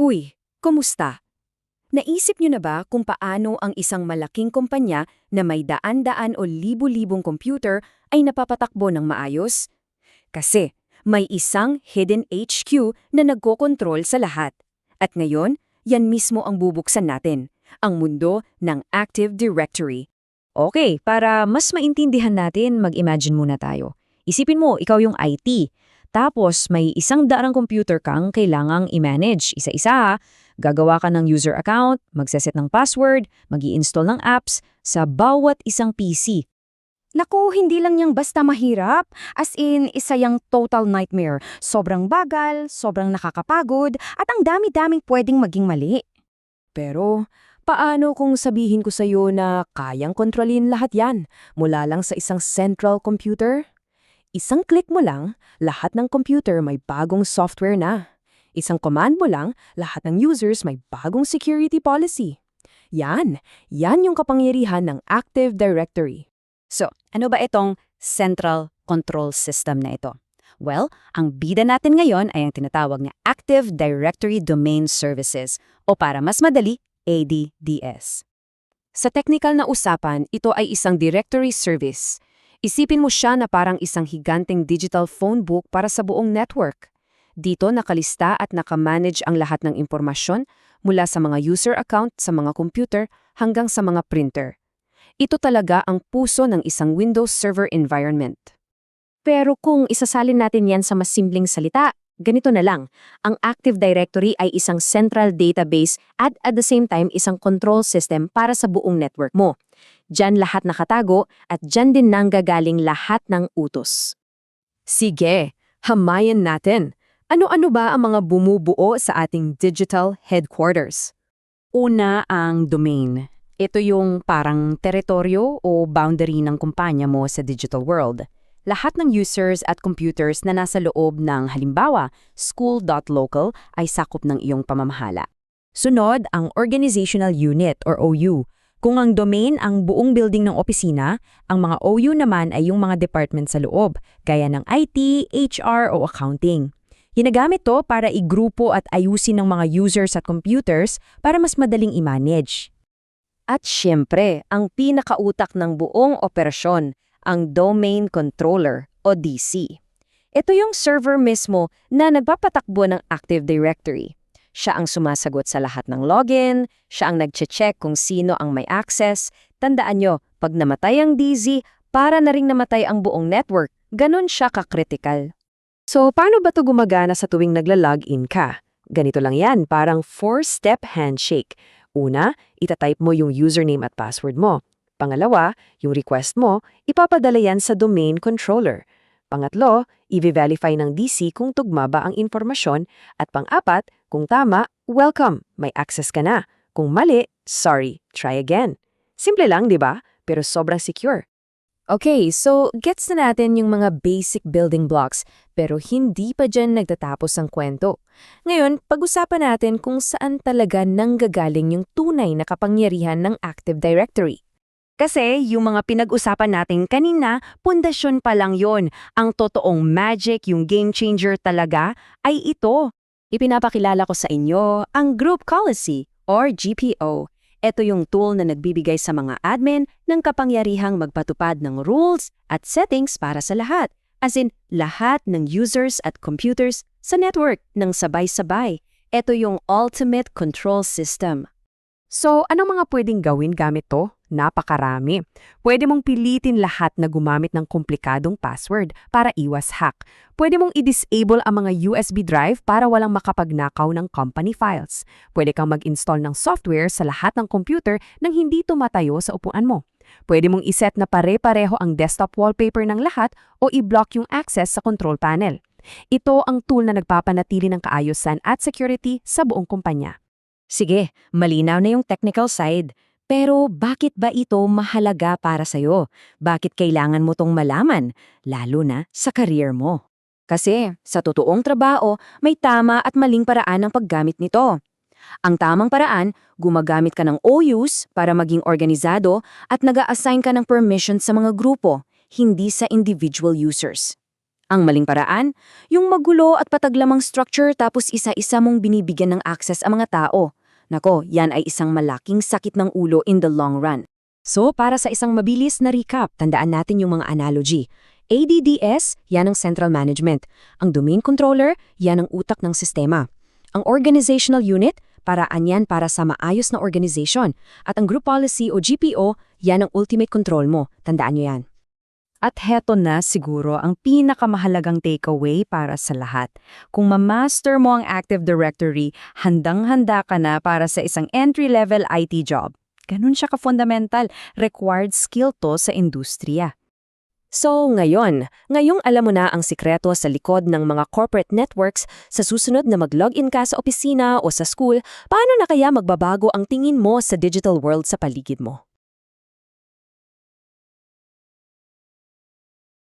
Uy, kumusta? Naisip niyo na ba kung paano ang isang malaking kumpanya na may daan-daan o libu-libong computer ay napapatakbo ng maayos? Kasi may isang hidden HQ na nagkokontrol sa lahat. At ngayon, yan mismo ang bubuksan natin, ang mundo ng Active Directory. Okay, para mas maintindihan natin, mag-imagine muna tayo. Isipin mo, ikaw yung IT. Tapos may 100 computer kang kailangang i-manage. Isa-isa ha. Gagawa ka ng user account, magseset ng password, mag-i-install ng apps sa bawat isang PC. Naku, hindi lang yang basta mahirap. As in, isa yang total nightmare. Sobrang bagal, sobrang nakakapagod, at ang dami-daming pwedeng maging mali. Pero, paano kung sabihin ko sa'yo na kayang kontrolin lahat yan, mula lang sa isang central computer? Isang click mo lang, lahat ng computer may bagong software na. Isang command mo lang, lahat ng users may bagong security policy. Yan yung kapangyarihan ng Active Directory. So, ano ba itong Central Control System na ito? Well, ang bida natin ngayon ay ang tinatawag na Active Directory Domain Services o para mas madali, ADDS. Sa technical na usapan, ito ay isang directory service. Isipin mo siya na parang isang higanteng digital phone book para sa buong network. Dito nakalista at nakamanage ang lahat ng impormasyon mula sa mga user account sa mga computer hanggang sa mga printer. Ito talaga ang puso ng isang Windows Server environment. Pero kung isasalin natin yan sa mas simpleng salita, ganito na lang. Ang Active Directory ay isang central database at the same time isang control system para sa buong network mo. Diyan lahat nakatago at diyan din nanggagaling lahat ng utos. Sige, hamayan natin. Ano-ano ba ang mga bumubuo sa ating digital headquarters? Una ang domain. Ito yung parang teritoryo o boundary ng kumpanya mo sa digital world. Lahat ng users at computers na nasa loob ng halimbawa, school.local ay sakop ng iyong pamamahala. Sunod ang organizational unit or OU. Kung ang domain ang buong building ng opisina, ang mga OU naman ay yung mga department sa loob, gaya ng IT, HR o accounting. Ginagamit to para igrupo at ayusin ng mga users at computers para mas madaling i-manage. At syempre, ang pinakautak ng buong operasyon, ang Domain Controller o DC. Ito yung server mismo na nagpapatakbo ng Active Directory. Siya ang sumasagot sa lahat ng login, siya ang nagche-check kung sino ang may access. Tandaan nyo, pag namatay ang DZ, para na ring namatay ang buong network. Ganon siya ka-critical. So, paano ba ito gumagana sa tuwing nagla-login ka? Ganito lang yan, parang 4-step handshake. Una, itatype mo yung username at password mo. Pangalawa, yung request mo, ipapadala yan sa domain controller. Pangatlo, i-verify ng DC kung tugma ba ang informasyon. At pang-apat, kung tama, welcome, may access ka na. Kung mali, sorry, try again. Simple lang, di ba? Pero sobrang secure. Okay, so gets na natin yung mga basic building blocks, pero hindi pa dyan nagtatapos ang kwento. Ngayon, pag-usapan natin kung saan talaga nanggagaling yung tunay na kapangyarihan ng Active Directory. Kasi yung mga pinag-usapan natin kanina, pundasyon pa lang yon. Ang totoong magic, yung game changer talaga, ay ito. Ipinapakilala ko sa inyo ang Group Policy or GPO. Ito yung tool na nagbibigay sa mga admin ng kapangyarihang magpatupad ng rules at settings para sa lahat. As in, lahat ng users at computers sa network ng sabay-sabay. Ito yung ultimate control system. So, anong mga pwedeng gawin gamit to? Napakarami. Pwede mong pilitin lahat na gumamit ng komplikadong password para iwas hack. Pwede mong i-disable ang mga USB drive para walang makapagnakaw ng company files. Pwede kang mag-install ng software sa lahat ng computer nang hindi tumatayo sa upuan mo. Pwede mong iset na pare-pareho ang desktop wallpaper ng lahat o i-block yung access sa control panel. Ito ang tool na nagpapanatili ng kaayusan at security sa buong kumpanya. Sige, malinaw na yung technical side. Pero bakit ba ito mahalaga para sa'yo? Bakit kailangan mo tong malaman, lalo na sa career mo? Kasi sa totoong trabaho, may tama at maling paraan ng paggamit nito. Ang tamang paraan, gumagamit ka ng OUs para maging organisado at nag-a-assign ka ng permission sa mga grupo, hindi sa individual users. Ang maling paraan, yung magulo at pataglamang structure tapos isa-isa mong binibigyan ng access ang mga tao. Nako, yan ay isang malaking sakit ng ulo in the long run. So, para sa isang mabilis na recap, tandaan natin yung mga analogy. ADDS, yan ang central management. Ang domain controller, yan ang utak ng sistema. Ang organizational unit, paraan yan para sa maayos na organization. At ang group policy o GPO, yan ang ultimate control mo. Tandaan nyo yan. At heto na siguro ang pinakamahalagang takeaway para sa lahat. Kung ma-master mo ang Active Directory, handang-handa ka na para sa isang entry-level IT job. Ganun siya ka-fundamental. Required skill to sa industriya. So ngayong alam mo na ang sikreto sa likod ng mga corporate networks, sa susunod na mag-login ka sa opisina o sa school, paano na kaya magbabago ang tingin mo sa digital world sa paligid mo?